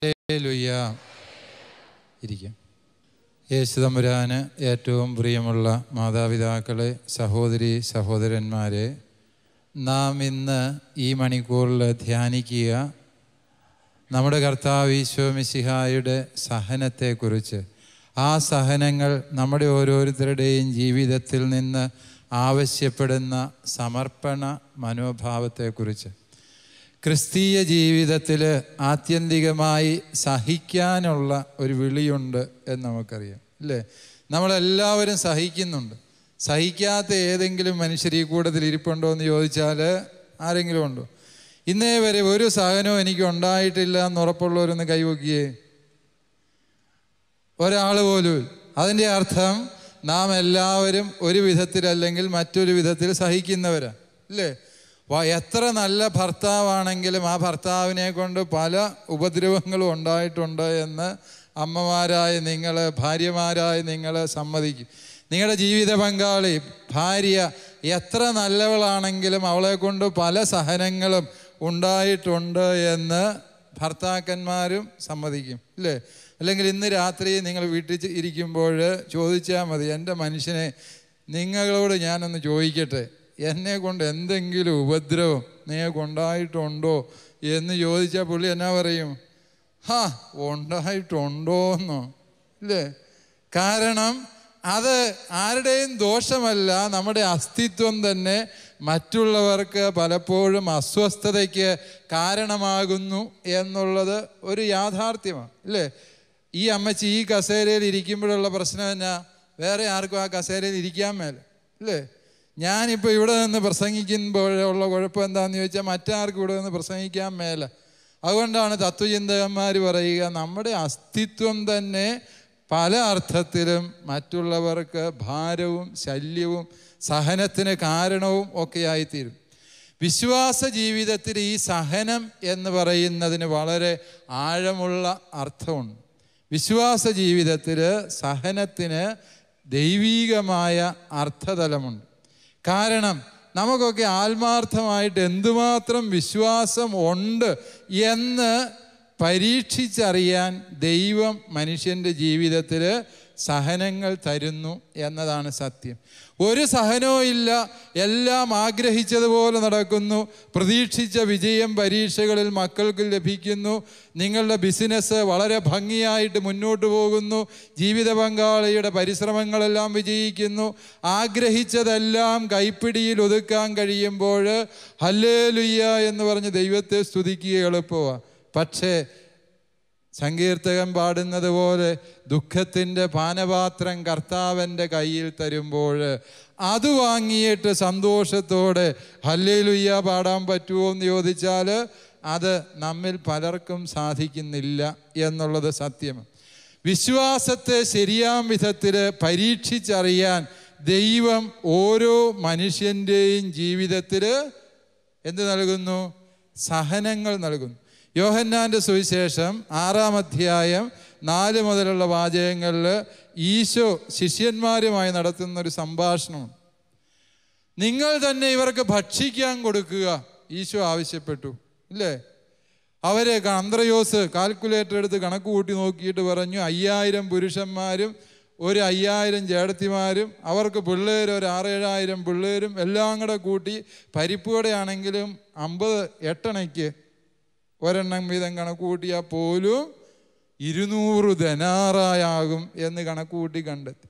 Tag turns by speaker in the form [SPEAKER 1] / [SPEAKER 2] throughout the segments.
[SPEAKER 1] Hallelujah. ഇരിക്കാം. യേശു തമ്പുരാന് ഏറ്റവും പ്രിയമുള്ള മാതാപിതാക്കളെ, സഹോദരി സഹോദരന്മാരെ, നാം ഇന്ന് ഈ മണിക്കൂറിൽ ധ്യാനിക്കുക നമ്മുടെ കർത്താവ് ഈശോ മിശിഹായുടെ സഹനത്തെക്കുറിച്ച്. ആ സഹനങ്ങൾ നമ്മുടെ ഓരോരുത്തരുടെയും ജീവിതത്തിൽ നിന്ന് ആവശ്യപ്പെടുന്ന സമർപ്പണ മനോഭാവത്തെക്കുറിച്ച്. ക്രിസ്തീയ ജീവിതത്തിൽ ആത്യന്തികമായി സഹിക്കാനുള്ള ഒരു വിളിയുണ്ട് എന്ന് നമുക്കറിയാം, അല്ലേ? നമ്മളെല്ലാവരും സഹിക്കുന്നുണ്ട്. സഹിക്കാത്ത ഏതെങ്കിലും മനുഷ്യർ ഈ കൂട്ടത്തിൽ ഇരിപ്പുണ്ടോ എന്ന് ചോദിച്ചാൽ ആരെങ്കിലും ഉണ്ടോ? ഇന്നേ വരെ ഒരു സഹനവും എനിക്ക് ഉണ്ടായിട്ടില്ല എന്ന് ഉറപ്പുള്ളവരൊന്ന് കൈവക്കിയേ. ഒരാൾ പോലും. അതിൻ്റെ അർത്ഥം നാം എല്ലാവരും ഒരു വിധത്തിലല്ലെങ്കിൽ മറ്റൊരു വിധത്തിൽ സഹിക്കുന്നവരാണ്, അല്ലേ? എത്ര നല്ല ഭർത്താവാണെങ്കിലും ആ ഭർത്താവിനെ കൊണ്ട് പല ഉപദ്രവങ്ങളും ഉണ്ടായിട്ടുണ്ട് എന്ന് അമ്മമാരായ നിങ്ങൾ, ഭാര്യമാരായ നിങ്ങൾ സമ്മതിക്കും. നിങ്ങളുടെ ജീവിത പങ്കാളി ഭാര്യ എത്ര നല്ലവളാണെങ്കിലും അവളെ കൊണ്ട് പല സഹനങ്ങളും ഉണ്ടായിട്ടുണ്ട് എന്ന് ഭർത്താക്കന്മാരും സമ്മതിക്കും, അല്ലേ? അല്ലെങ്കിൽ ഇന്ന് രാത്രി നിങ്ങൾ വീട്ടിൽ ഇരിക്കുമ്പോൾ ചോദിച്ചാൽ മതി, എൻ്റെ മനുഷ്യനെ നിങ്ങളോട് ഞാനൊന്ന് ചോദിക്കട്ടെ, എന്നെ കൊണ്ട് എന്തെങ്കിലും ഉപദ്രവം നിങ്ങൾക്ക് ഉണ്ടായിട്ടുണ്ടോ എന്ന് ചോദിച്ചാൽ പുള്ളി എന്നാ പറയും? ഉണ്ടായിട്ടുണ്ടോന്നോ, ഇല്ലേ? കാരണം അത് ആരുടെയും ദോഷമല്ല, നമ്മുടെ അസ്തിത്വം തന്നെ മറ്റുള്ളവർക്ക് പലപ്പോഴും അസ്വസ്ഥതയ്ക്ക് കാരണമാകുന്നു എന്നുള്ളത് ഒരു യാഥാർത്ഥ്യമാണ്, അല്ലേ? ഈ അമ്മച്ചി ഈ കസേരയിൽ ഇരിക്കുമ്പോഴുള്ള പ്രശ്നം എന്നാ? വേറെ ആർക്കും ആ കസേരയിൽ ഇരിക്കാൻ മേല, അല്ലേ? ഞാനിപ്പോൾ ഇവിടെ നിന്ന് പ്രസംഗിക്കുമ്പോഴുള്ള കുഴപ്പം എന്താണെന്ന് ചോദിച്ചാൽ മറ്റാർക്കും ഇവിടെ നിന്ന് പ്രസംഗിക്കാൻ മേല. അതുകൊണ്ടാണ് തത്വചിന്തകന്മാർ പറയുക, നമ്മുടെ അസ്തിത്വം തന്നെ പല അർത്ഥത്തിലും മറ്റുള്ളവർക്ക് ഭാരവും ശല്യവും സഹനത്തിന് കാരണവും ഒക്കെ ആയിത്തീരും. വിശ്വാസ ജീവിതത്തിൽ ഈ സഹനം എന്ന് പറയുന്നതിന് വളരെ ആഴമുള്ള അർത്ഥമുണ്ട്. വിശ്വാസ ജീവിതത്തിൽ സഹനത്തിന് ദൈവീകമായ അർത്ഥതലമുണ്ട്. കാരണം നമുക്കൊക്കെ ആത്മാർത്ഥമായിട്ട് എന്തുമാത്രം വിശ്വാസം ഉണ്ട് എന്ന് പരീക്ഷിച്ചറിയാൻ ദൈവം മനുഷ്യൻ്റെ ജീവിതത്തിൽ സഹനങ്ങൾ തരുന്നു എന്നതാണ് സത്യം. ഒരു സഹനവും ഇല്ല, എല്ലാം ആഗ്രഹിച്ചതുപോലെ നടക്കുന്നു. പ്രതീക്ഷിച്ച വിജയം പരീക്ഷകളിൽ മക്കൾക്ക് ലഭിക്കുന്നു. നിങ്ങളുടെ ബിസിനസ് വളരെ ഭംഗിയായിട്ട് മുന്നോട്ട് പോകുന്നു. ജീവിത പങ്കാളിയുടെ പരിശ്രമങ്ങളെല്ലാം വിജയിക്കുന്നു. ആഗ്രഹിച്ചതെല്ലാം കൈപ്പിടിയിൽ ഒതുക്കാൻ കഴിയുമ്പോൾ ഹല്ലേലൂയ എന്ന് പറഞ്ഞ് ദൈവത്തെ സ്തുതിക്കുക എളുപ്പമാണ്. പക്ഷേ സങ്കീർത്തകൻ പാടുന്നത് പോലെ ദുഃഖത്തിൻ്റെ പാനപാത്രം കർത്താവിൻ്റെ കയ്യിൽ തരുമ്പോൾ അത് വാങ്ങിയിട്ട് സന്തോഷത്തോടെ ഹല്ലേലൂയ പാടാൻ പറ്റുമോ എന്ന് ചോദിച്ചാൽ അത് നമ്മിൽ പലർക്കും സാധിക്കുന്നില്ല എന്നുള്ളത് സത്യമാണ്. വിശ്വാസത്തെ ശരിയാം വിധത്തിൽ പരീക്ഷിച്ചറിയാൻ ദൈവം ഓരോ മനുഷ്യൻ്റെയും ജീവിതത്തിൽ എന്ത് നൽകുന്നു? സഹനങ്ങൾ നൽകുന്നു. യോഹന്നാൻ്റെ സുവിശേഷം 6-ാം അധ്യായം 4 മുതലുള്ള വാചകങ്ങളിൽ ഈശോ ശിഷ്യന്മാരുമായി നടത്തുന്നൊരു സംഭാഷണമാണ്. നിങ്ങൾ തന്നെ ഇവർക്ക് ഭക്ഷിക്കാൻ കൊടുക്കുക, ഈശോ ആവശ്യപ്പെട്ടു, ഇല്ലേ? അവരെ അന്ത്രയോസ് കാൽക്കുലേറ്റർ എടുത്ത് കണക്ക് കൂട്ടി നോക്കിയിട്ട് പറഞ്ഞു, 5000 പുരുഷന്മാരും ഒരു 5000 ചേടത്തിമാരും അവർക്ക് പിള്ളേർ ഒരു 6-7,000 പിള്ളേരും എല്ലാം കൂടെ കൂട്ടി പരിപ്പുവടയാണെങ്കിലും 50 8 ഒരെണ്ണം വീതം കണക്ക് കൂട്ടിയാൽ പോലും 200 ദനാറായാകും എന്ന് കണക്ക് കൂട്ടി കണ്ടെത്തി.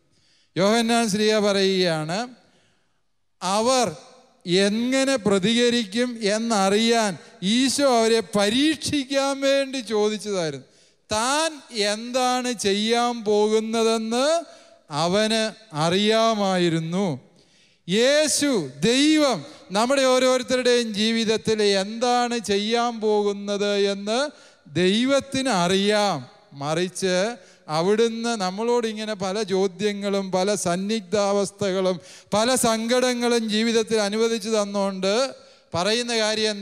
[SPEAKER 1] യോഹന്നാൻ ശ്ലീഹ പറയുകയാണ്, അവർ എങ്ങനെ പ്രതികരിക്കും എന്നറിയാൻ ഈശോ അവരെ പരീക്ഷിക്കാൻ വേണ്ടി ചോദിച്ചതായിരുന്നു. താൻ എന്താണ് ചെയ്യാൻ പോകുന്നതെന്ന് അവന് അറിയാമായിരുന്നു. യേശു ദൈവം നമ്മുടെ ഓരോരുത്തരുടെയും ജീവിതത്തിൽ എന്താണ് ചെയ്യാൻ പോകുന്നത് എന്ന് ദൈവത്തിന് അറിയാം. മറിച്ച് അവിടുന്ന് നമ്മളോട് ഇങ്ങനെ പല ചോദ്യങ്ങളും പല സന്നിഗ്ധാവസ്ഥകളും പല സങ്കടങ്ങളും ജീവിതത്തിൽ അനുവദിച്ചു തന്നുകൊണ്ട് പറയുന്ന കാര്യം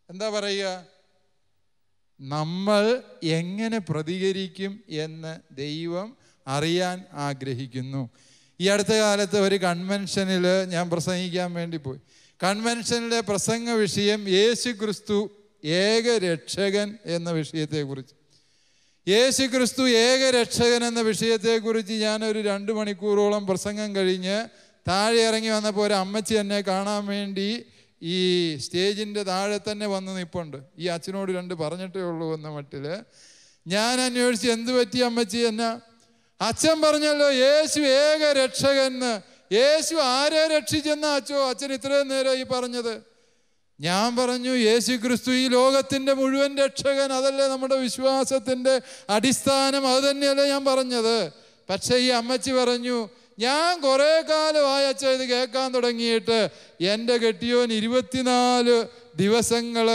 [SPEAKER 1] എന്താ പറയുക? നമ്മൾ എങ്ങനെ പ്രതികരിക്കും എന്ന് ദൈവം അറിയാൻ ആഗ്രഹിക്കുന്നു. ഈ അടുത്ത കാലത്ത് ഒരു കൺവെൻഷനിൽ ഞാൻ പ്രസംഗിക്കാൻ വേണ്ടി പോയി. കൺവെൻഷനിലെ പ്രസംഗ വിഷയം യേശു ക്രിസ്തു ഏകരക്ഷകൻ എന്ന വിഷയത്തെക്കുറിച്ച്. യേശു ക്രിസ്തു ഏകരക്ഷകൻ എന്ന വിഷയത്തെക്കുറിച്ച് ഞാനൊരു 2 മണിക്കൂറോളം പ്രസംഗം കഴിഞ്ഞ് താഴെ ഇറങ്ങി വന്നപ്പോൾ ഒരു അമ്മച്ചി എന്നെ കാണാൻ വേണ്ടി ഈ സ്റ്റേജിൻ്റെ താഴെ തന്നെ വന്ന് നിൽപ്പുണ്ട്. ഈ അച്ഛനോട് 2 പറഞ്ഞിട്ടേ ഉള്ളൂ എന്ന മട്ടിൽ. ഞാൻ അന്വേഷിച്ച്, എന്ത് പറ്റി അമ്മച്ചി എന്നാ? അച്ഛൻ പറഞ്ഞല്ലോ യേശു ഏകരക്ഷകൻ. യേശു ആരെ രക്ഷിച്ചെന്നാ അച്ഛൻ ഇത്രയും നേരം ഈ പറഞ്ഞത്? ഞാൻ പറഞ്ഞു, യേശു ക്രിസ്തു ഈ ലോകത്തിൻ്റെ മുഴുവൻ രക്ഷകൻ. അതല്ലേ നമ്മുടെ വിശ്വാസത്തിൻ്റെ അടിസ്ഥാനം, അത് തന്നെയല്ലേ ഞാൻ പറഞ്ഞത്. പക്ഷേ ഈ അമ്മച്ചി പറഞ്ഞു, ഞാൻ കുറേ കാലമായി അച്ഛൻ ഇത് കേൾക്കാൻ തുടങ്ങിയിട്ട്. എൻ്റെ കെട്ടിയോൻ 24 ദിവസങ്ങൾ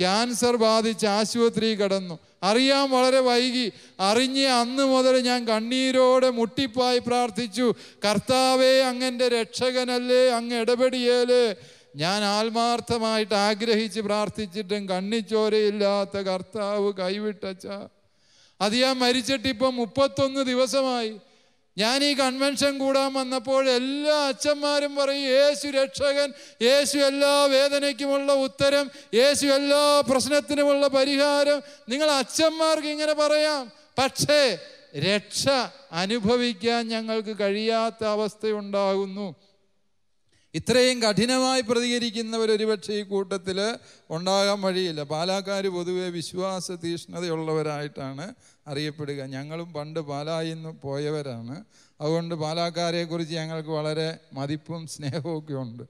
[SPEAKER 1] ക്യാൻസർ ബാധിച്ച് ആശുപത്രി കിടന്നു. അറിയാൻ വളരെ വൈകി. അറിഞ്ഞ് അന്ന് മുതൽ ഞാൻ കണ്ണീരോടെ മുട്ടിപ്പായി പ്രാർത്ഥിച്ചു, കർത്താവേ, അങ്ങൻ്റെ രക്ഷകനല്ലേ, അങ്ങ് ഇടപെടിയേല്. ഞാൻ ആത്മാർത്ഥമായിട്ട് ആഗ്രഹിച്ച് പ്രാർത്ഥിച്ചിട്ടും കണ്ണിച്ചോരയില്ലാത്ത കർത്താവ് കൈവിട്ടച്ച. അത് ഞാൻ മരിച്ചിട്ടിപ്പം 31 ദിവസമായി. ഞാൻ ഈ കൺവെൻഷൻ കൂടാൻ വന്നപ്പോൾ എല്ലാ അച്ഛന്മാരും പറയും, യേശു രക്ഷകൻ, യേശു എല്ലാ വേദനയ്ക്കുമുള്ള ഉത്തരം, യേശു എല്ലാ പ്രശ്നത്തിനുമുള്ള പരിഹാരം. നിങ്ങൾ അച്ഛന്മാർക്ക് ഇങ്ങനെ പറയാം, പക്ഷേ രക്ഷ അനുഭവിക്കാൻ ഞങ്ങൾക്ക് കഴിയാത്ത അവസ്ഥയുണ്ടാകുന്നു. ഇത്രയും കഠിനമായി പ്രതികരിക്കുന്നവർ ഒരുപക്ഷെ ഈ കൂട്ടത്തിൽ ഉണ്ടാകാൻ വഴിയില്ല. പാലാക്കാർ പൊതുവെ വിശ്വാസ തീഷ്ണതയുള്ളവരായിട്ടാണ് അറിയപ്പെടുക. ഞങ്ങളും പണ്ട് പാലായിൽ നിന്ന് പോയവരാണ്. അതുകൊണ്ട് പാലാക്കാരെക്കുറിച്ച് ഞങ്ങൾക്ക് വളരെ മതിപ്പും സ്നേഹമൊക്കെ ഉണ്ട്.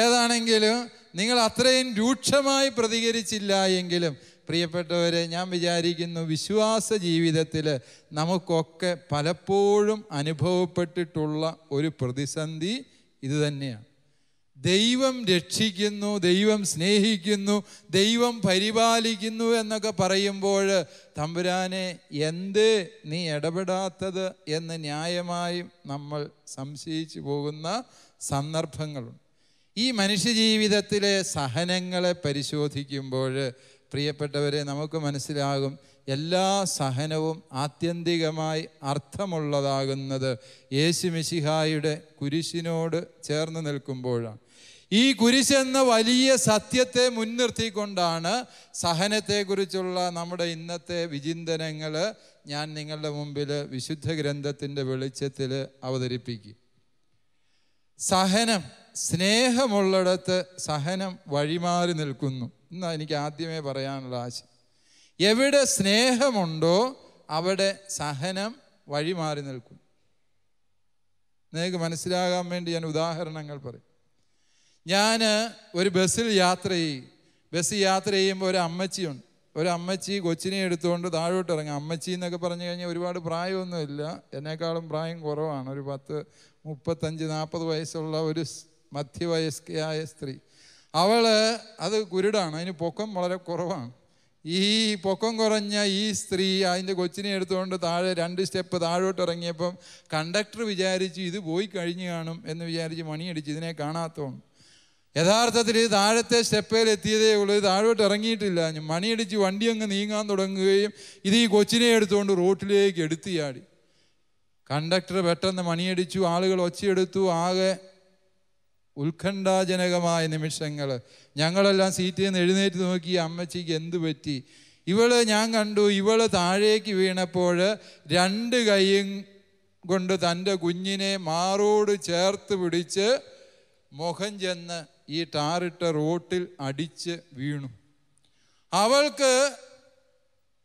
[SPEAKER 1] ഏതാണെങ്കിലും നിങ്ങൾ അത്രയും രൂക്ഷമായി പ്രതികരിച്ചില്ല എങ്കിലും പ്രിയപ്പെട്ടവരെ, ഞാൻ വിചാരിക്കുന്നു വിശ്വാസ ജീവിതത്തിൽ നമുക്കൊക്കെ പലപ്പോഴും അനുഭവപ്പെട്ടിട്ടുള്ള ഒരു പ്രതിസന്ധി ഇതുതന്നെയാണ്. ദൈവം രക്ഷിക്കുന്നു, ദൈവം സ്നേഹിക്കുന്നു, ദൈവം പരിപാലിക്കുന്നു എന്നൊക്കെ പറയുമ്പോൾ തമ്പുരാനെ എന്ത് നീ ഇടപെടാത്തത് എന്ന് ന്യായമായും നമ്മൾ സംശയിച്ചു പോകുന്ന സന്ദർഭങ്ങളുണ്ട്. ഈ മനുഷ്യജീവിതത്തിലെ സഹനങ്ങളെ പരിശോധിക്കുമ്പോൾ പ്രിയപ്പെട്ടവരെ, നമുക്ക് മനസ്സിലാകും എല്ലാ സഹനവും ആത്യന്തികമായി അർത്ഥമുള്ളതാകുന്നത് യേശു മിശിഹായുടെ കുരിശിനോട് ചേർന്ന് നിൽക്കുമ്പോഴാണ്. ഈ കുരിശെന്ന വലിയ സത്യത്തെ മുൻനിർത്തിക്കൊണ്ടാണ് സഹനത്തെക്കുറിച്ചുള്ള നമ്മുടെ ഇന്നത്തെ വിചിന്തനങ്ങൾ ഞാൻ നിങ്ങളുടെ മുമ്പിൽ വിശുദ്ധ ഗ്രന്ഥത്തിൻ്റെ വെളിച്ചത്തിൽ അവതരിപ്പിക്കും. സഹനം, സ്നേഹമുള്ളിടത്ത് സഹനം വഴിമാറി നിൽക്കുന്നു എന്നാണ് എനിക്ക് ആദ്യമേ പറയാനുള്ള ആശ. എവിടെ സ്നേഹമുണ്ടോ അവിടെ സഹനം വഴിമാറി നിൽക്കും. നിങ്ങൾക്ക് മനസ്സിലാകാൻ വേണ്ടി ഞാൻ ഉദാഹരണങ്ങൾ പറയും. ഞാൻ ഒരു ബസ് യാത്ര ചെയ്യുമ്പോൾ ഒരു അമ്മച്ചിയുണ്ട്. ഒരു അമ്മച്ചി കൊച്ചിനെ എടുത്തുകൊണ്ട് താഴോട്ട് ഇറങ്ങും. അമ്മച്ചി എന്നൊക്കെ പറഞ്ഞു കഴിഞ്ഞാൽ ഒരുപാട് പ്രായമൊന്നുമില്ല, എന്നെക്കാളും പ്രായം കുറവാണ്. ഒരു 35-40 വയസ്സുള്ള ഒരു മധ്യവയസ്കയായ സ്ത്രീ. അത് കുരുടാണ്, അതിന് പൊക്കം വളരെ കുറവാണ്. ഈ പൊക്കം കുറഞ്ഞ ഈ സ്ത്രീ അതിൻ്റെ കൊച്ചിനെ എടുത്തുകൊണ്ട് താഴെ 2 സ്റ്റെപ്പ് താഴോട്ട് ഇറങ്ങിയപ്പം കണ്ടക്ടർ വിചാരിച്ചു ഇത് പോയി കഴിഞ്ഞു കാണും എന്ന് വിചാരിച്ച് മണിയടിച്ച് ഇതിനെ കാണാത്തതുകൊണ്ട്. യഥാർത്ഥത്തിൽ ഇത് താഴത്തെ സ്റ്റെപ്പേൽ എത്തിയതേ ഉള്ളൂ, ഇത് താഴോട്ട് ഇറങ്ങിയിട്ടില്ല. മണിയടിച്ച് വണ്ടി അങ്ങ് നീങ്ങാൻ തുടങ്ങുകയും ഇത് ഈ കൊച്ചിനെ എടുത്തുകൊണ്ട് റോട്ടിലേക്ക് എടുത്തു ചാടി. കണ്ടക്ടർ പെട്ടെന്ന് മണിയടിച്ചു, ആളുകൾ ഒച്ചയെടുത്തു. ആകെ ഉത്കണ്ഠാജനകമായ നിമിഷങ്ങൾ. ഞങ്ങളെല്ലാം സീറ്റിൽ നിന്ന് എഴുന്നേറ്റ് നോക്കി, അമ്മച്ചിക്ക് എന്ത് പറ്റി? ഞാൻ കണ്ടു താഴേക്ക് വീണപ്പോൾ 2 കൈയും കൊണ്ട് തൻ്റെ കുഞ്ഞിനെ മാറോട് ചേർത്ത് പിടിച്ച് മുഖം ചെന്ന് ഈ ടാറിട്ട റോട്ടിൽ അടിച്ച് വീണു. അവൾക്ക്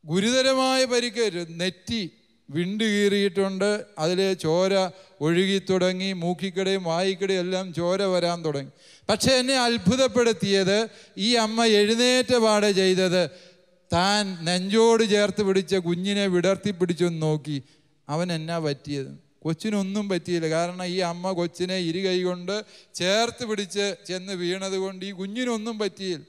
[SPEAKER 1] ഗുരുതരമായ പരിക്കേറ്റു. നെറ്റി വിണ്ട് കീറിയിട്ടുണ്ട്, അതിൽ ചോര ഒഴുകി തുടങ്ങി, മൂക്കിക്കടയും വായിക്കടയും എല്ലാം ചോര വരാൻ തുടങ്ങി. പക്ഷെ എന്നെ അത്ഭുതപ്പെടുത്തിയത് ഈ അമ്മ എഴുന്നേറ്റ പാടെ ചെയ്തത് താൻ നെഞ്ചോട് ചേർത്ത് പിടിച്ച കുഞ്ഞിനെ വിടർത്തി പിടിച്ചൊന്ന് നോക്കി. അവൻ എന്നാ പറ്റിയത്? കൊച്ചിനൊന്നും പറ്റിയില്ല. കാരണം ഈ അമ്മ കൊച്ചിനെ 2 കൈ കൊണ്ട് ചേർത്ത് പിടിച്ച് ചെന്ന് വീണത് കൊണ്ട് ഈ കുഞ്ഞിനൊന്നും പറ്റിയില്ല.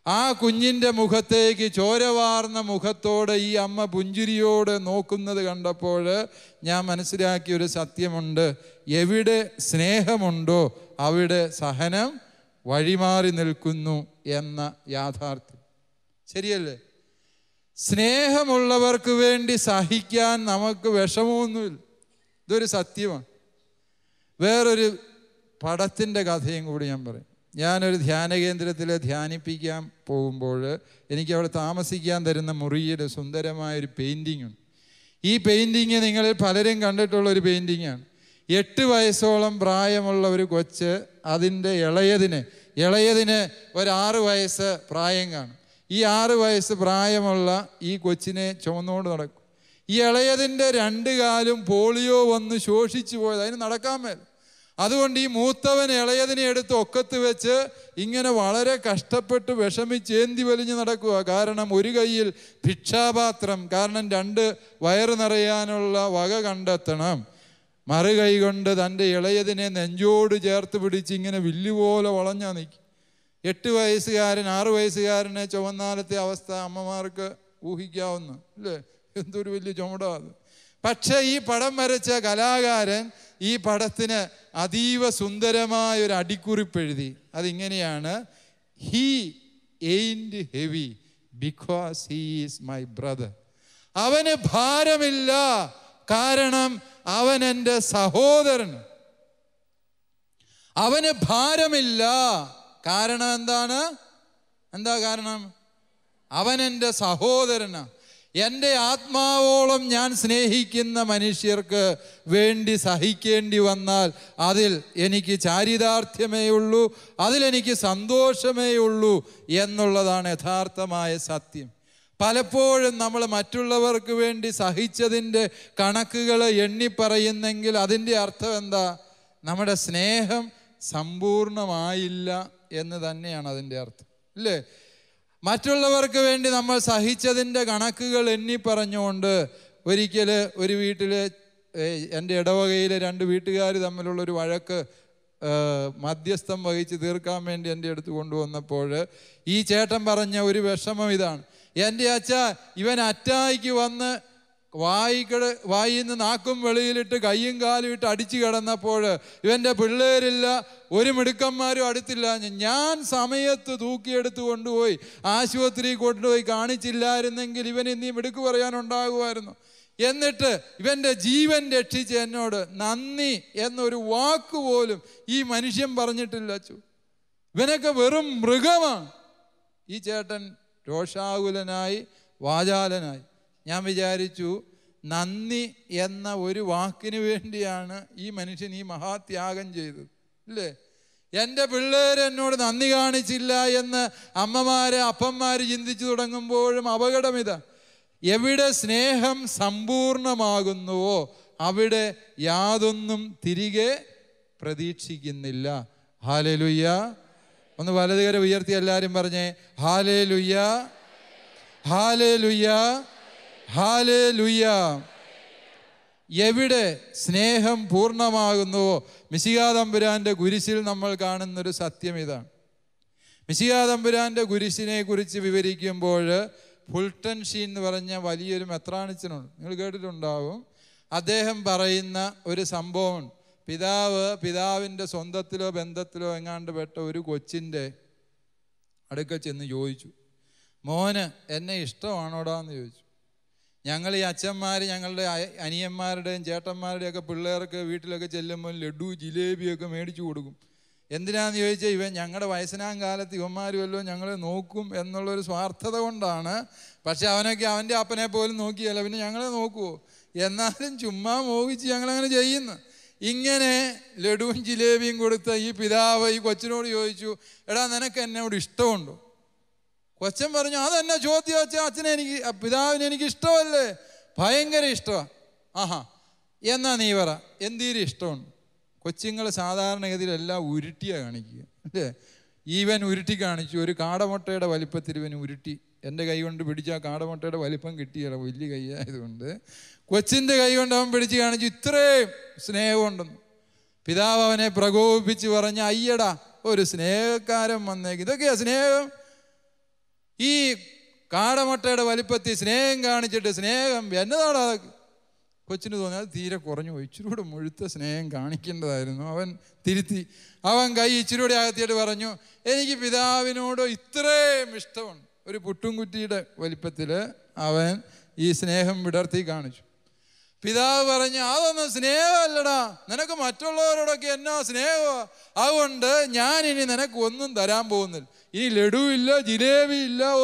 [SPEAKER 1] ആ കുഞ്ഞിൻ്റെ മുഖത്തേക്ക്, ചോരവാർന്ന മുഖത്തോടെ ഈ അമ്മ പുഞ്ചിരിയോടെ നോക്കുന്നത് കണ്ടപ്പോൾ ഞാൻ മനസ്സിലാക്കിയൊരു സത്യമുണ്ട്. എവിടെ സ്നേഹമുണ്ടോ അവിടെ സഹനം വഴിമാറി നിൽക്കുന്നു എന്ന യാഥാർത്ഥ്യം. ശരിയല്ലേ? സ്നേഹമുള്ളവർക്ക് വേണ്ടി സഹിക്കാൻ നമുക്ക് വിഷമമൊന്നുമില്ല. ഇതൊരു സത്യമാണ്. വേറൊരു പടത്തിൻ്റെ കഥയും കൂടി ഞാൻ പറയും. ഞാനൊരു ധ്യാന കേന്ദ്രത്തിൽ ധ്യാനിപ്പിക്കാൻ പോകുമ്പോൾ എനിക്ക് അവിടെ താമസിക്കാൻ തരുന്ന മുറിയിൽ സുന്ദരമായൊരു പെയിൻറ്റിങ്ങുണ്ട്. ഈ പെയിൻറ്റിങ് നിങ്ങളിൽ പലരും കണ്ടിട്ടുള്ളൊരു പെയിൻറ്റിങ്ങാണ്. 8 വയസ്സോളം പ്രായമുള്ള ഒരു കൊച്ച്, അതിൻ്റെ ഇളയതിന് ഒരു 6 വയസ്സ് പ്രായം കാണും. ഈ 6 വയസ്സ് പ്രായമുള്ള ഈ കൊച്ചിനെ ചുമന്നുകൊണ്ട് നടക്കും. ഈ ഇളയതിൻ്റെ 2 കാലും പോളിയോ വന്ന് ശോഷിച്ചു പോയത്, അതിന് നടക്കാൻ മേൽ. അതുകൊണ്ട് ഈ മൂത്തവൻ ഇളയതിനെ എടുത്ത് ഒക്കത്ത് വെച്ച് ഇങ്ങനെ വളരെ കഷ്ടപ്പെട്ട് വിഷമിച്ചേന്തി വലിഞ്ഞ് നടക്കുക. കാരണം ഒരു കയ്യിൽ ഭിക്ഷാപാത്രം, കാരണം 2 വയറ് നിറയാനുള്ള വക കണ്ടെത്തണം. മറുകൈ കൊണ്ട് തൻ്റെ ഇളയതിനെ നെഞ്ചോട് ചേർത്ത് പിടിച്ച് ഇങ്ങനെ വില്ലുപോലെ വളഞ്ഞാ നിൽക്കും. 8 വയസ്സുകാരൻ 6 വയസ്സുകാരനെ ചുവന്നാലത്തെ അവസ്ഥ അമ്മമാർക്ക് ഊഹിക്കാവുന്ന അല്ലേ? എന്തൊരു വലിയ ചുമടാ അത്. പക്ഷേ ഈ പടം വരച്ച കലാകാരൻ ഈ പടത്തിന് അതീവ സുന്ദരമായ ഒരു അടിക്കുറിപ്പ് എഴുതി. അതിങ്ങനെയാണ്: he ain't heavy because he is my brother. അവന് ഭാരമില്ല, കാരണം അവൻ എൻ്റെ സഹോദരൻ. അവന് ഭാരമില്ല, കാരണം എന്താ കാരണം? അവൻ എൻ്റെ സഹോദരനാണ്. എൻ്റെ ആത്മാവോളം ഞാൻ സ്നേഹിക്കുന്ന മനുഷ്യർക്ക് വേണ്ടി സഹിക്കേണ്ടി വന്നാൽ അതിൽ എനിക്ക് ചാരിതാർത്ഥ്യമേ ഉള്ളൂ, അതിലെനിക്ക് സന്തോഷമേ ഉള്ളൂ എന്നുള്ളതാണ് യഥാർത്ഥമായ സത്യം. പലപ്പോഴും നമ്മൾ മറ്റുള്ളവർക്ക് വേണ്ടി സഹിച്ചതിൻ്റെ കണക്കുകൾ എണ്ണിപ്പറയുന്നെങ്കിൽ അതിൻ്റെ അർത്ഥം എന്താ? നമ്മുടെ സ്നേഹം സമ്പൂർണമായില്ല എന്ന് തന്നെയാണ് അതിൻ്റെ അർത്ഥം, ഇല്ലേ? മറ്റുള്ളവർക്ക് വേണ്ടി നമ്മൾ സഹിച്ചതിൻ്റെ കണക്കുകൾ എണ്ണിപ്പറഞ്ഞുകൊണ്ട് ഒരിക്കൽ ഒരു വീട്ടിൽ എൻ്റെ ഇടവകയിലെ 2 വീട്ടുകാർ തമ്മിലുള്ളൊരു വഴക്ക് മധ്യസ്ഥം വഹിച്ച് തീർക്കാൻ വേണ്ടി എൻ്റെ അടുത്ത് കൊണ്ടുവന്നപ്പോൾ ഈ ചേട്ടൻ പറഞ്ഞ ഒരു വിഷമം ഇതാണ്: എൻ്റെ അച്ഛാ, ഇവൻ അറ്റായിക്ക് വന്ന് വായിൽ നിന്ന് നാക്കും വെളിയിലിട്ട് കയ്യും കാലും ഇട്ട് അടിച്ചു കിടന്നപ്പോൾ ഇവൻ്റെ പിള്ളേരില്ല, ഒരു മിടുക്കന്മാരും അടുത്തില്ല. ഞാൻ സമയത്ത് തൂക്കിയെടുത്ത് കൊണ്ടുപോയി ആശുപത്രി കൊണ്ടുപോയി കാണിച്ചില്ലായിരുന്നെങ്കിൽ ഇവൻ ഇന്നീ മിടുക്ക് പറയാനുണ്ടാകുമായിരുന്നു. എന്നിട്ട് ഇവൻ്റെ ജീവൻ രക്ഷിച്ച് എന്നോട് നന്ദി എന്നൊരു വാക്കുപോലും ഈ മനുഷ്യൻ പറഞ്ഞിട്ടില്ല. അച്ചു, ഇവനൊക്കെ വെറും മൃഗമാണ്. ഈ ചേട്ടൻ രോഷാകുലനായി, വാചാലനായി. ഞാൻ വിചാരിച്ചു, നന്ദി എന്ന ഒരു വാക്കിന് വേണ്ടിയാണ് ഈ മനുഷ്യൻ ഈ മഹാത്യാഗം ചെയ്തത്, ഇല്ലേ? എൻ്റെ പിള്ളേർ എന്നോട് നന്ദി കാണിച്ചില്ല എന്ന് അമ്മമാര് അപ്പന്മാര് ചിന്തിച്ചു തുടങ്ങുമ്പോഴും അപകടമിതാ. എവിടെ സ്നേഹം സമ്പൂർണമാകുന്നുവോ അവിടെ യാതൊന്നും തിരികെ പ്രതീക്ഷിക്കുന്നില്ല. ഹല്ലേലൂയ. ഒന്ന് വലതുകര ഉയർത്തി എല്ലാവരും പറഞ്ഞേ, ഹല്ലേലൂയ, ഹല്ലേലൂയ, ഹല്ലേലൂയ. എവിടെ സ്നേഹം പൂർണ്ണമാകുന്നുവോ, മിശിഹാ തമ്പുരാൻ്റെ കുരിശിൽ നമ്മൾ കാണുന്നൊരു സത്യം ഇതാണ്. മിശിഹാ തമ്പുരാൻ്റെ കുരിശിനെ കുറിച്ച് വിവരിക്കുമ്പോൾ ഫുൾട്ടൻ ഷീൻ എന്ന് പറഞ്ഞ വലിയൊരു മെത്രാണിച്ചനുണ്ട്, നിങ്ങൾ കേട്ടിട്ടുണ്ടാവും. അദ്ദേഹം പറയുന്ന ഒരു സംഭവമുണ്ട്. പിതാവിൻ്റെ സ്വന്തത്തിലോ ബന്ധത്തിലോ എങ്ങാണ്ട് പെട്ട ഒരു കൊച്ചിൻ്റെ അടുക്കൽ ചെന്ന് ചോദിച്ചു, മോന് എന്നെ ഇഷ്ടമാണോടാന്ന് ചോദിച്ചു. ഞങ്ങൾ ഈ അച്ഛന്മാർ ഞങ്ങളുടെ അനിയന്മാരുടെയും ചേട്ടന്മാരുടെയൊക്കെ പിള്ളേർക്ക് വീട്ടിലൊക്കെ ചെല്ലുമ്പോൾ ലഡു ജിലേബിയൊക്കെ മേടിച്ചു കൊടുക്കും. എന്തിനാന്ന് ചോദിച്ചാൽ ഇവൻ ഞങ്ങളുടെ വയസ്സനാം കാലത്ത് ഇവന്മാരും വല്ലോ ഞങ്ങളെ നോക്കും എന്നുള്ളൊരു സ്വാർത്ഥത കൊണ്ടാണ്. പക്ഷെ അവനൊക്കെ അവൻ്റെ അപ്പനെ പോലും നോക്കിയല്ല, പിന്നെ ഞങ്ങളെ നോക്കുമോ? എന്നാലും ചുമ്മാ മോഹിച്ച് ഞങ്ങളങ്ങനെ ചെയ്യുന്നു. ഇങ്ങനെ ലഡുവും ജിലേബിയും കൊടുത്ത ഈ പിതാവ് ഈ കൊച്ചിനോട് ചോദിച്ചു, എടാ നിനക്ക് എന്നോട് ഇഷ്ടമുണ്ടോ? കൊച്ചൻ പറഞ്ഞു, അതെന്നാ ചോദ്യം വെച്ചാൽ പിതാവിന് എനിക്ക് ഇഷ്ടമല്ലേ? ഭയങ്കര ഇഷ്ടമാണ്. ആഹാ, എന്നാ നീ പറ, എന്തീരും ഇഷ്ടമുണ്ട്? കൊച്ചുങ്ങൾ സാധാരണഗതിയിലെല്ലാം ഉരുട്ടിയാണ് കാണിക്കുക, അല്ലേ? ഈവൻ ഉരുട്ടി കാണിച്ചു. ഒരു കാടമുട്ടയുടെ വലിപ്പത്തിൽ ഇവൻ ഉരുട്ടി. എൻ്റെ കൈ കൊണ്ട് പിടിച്ചാൽ കാടമുട്ടയുടെ വലിപ്പം കിട്ടിയല്ല, വലിയ കൈ ആയതുകൊണ്ട് കൊച്ചിൻ്റെ കൈ കൊണ്ട് അവൻ പിടിച്ച് കാണിച്ചു, ഇത്രയും സ്നേഹമുണ്ടെന്ന്. പിതാവ് അവനെ പ്രകോപിപ്പിച്ച് പറഞ്ഞ, അയ്യടാ ഒരു സ്നേഹക്കാരൻ വന്നേക്ക്, ഇതൊക്കെയാ സ്നേഹം? ഈ കാടമുട്ടയുടെ വലിപ്പത്തിൽ സ്നേഹം കാണിച്ചിട്ട് സ്നേഹം എന്നതാണ്? അതൊക്കെ കൊച്ചിന് തോന്നി അത് തീരെ കുറഞ്ഞു പോയി, ഇച്ചിരി കൂടെ മുഴുത്ത സ്നേഹം കാണിക്കേണ്ടതായിരുന്നു. അവൻ തിരുത്തി. അവൻ കൈ ഇച്ചിരി കൂടെ അകത്തിയിട്ട് പറഞ്ഞു, എനിക്ക് പിതാവിനോട് ഇത്രയും ഇഷ്ടമുണ്ട്. ഒരു പുട്ടുംകുറ്റിയുടെ വലിപ്പത്തിൽ അവൻ ഈ സ്നേഹം വിടർത്തി കാണിച്ചു. പിതാവ് പറഞ്ഞു, അതൊന്നും സ്നേഹമല്ലടാ, നിനക്ക് മറ്റുള്ളവരോടൊക്കെ എന്നാ സ്നേഹമാ, അതുകൊണ്ട് ഞാൻ ഇനി നിനക്ക് ഒന്നും തരാൻ പോകുന്നില്ല. ഇനി ലഡു ഇല്ല, ജിലേബി ഇല്ല,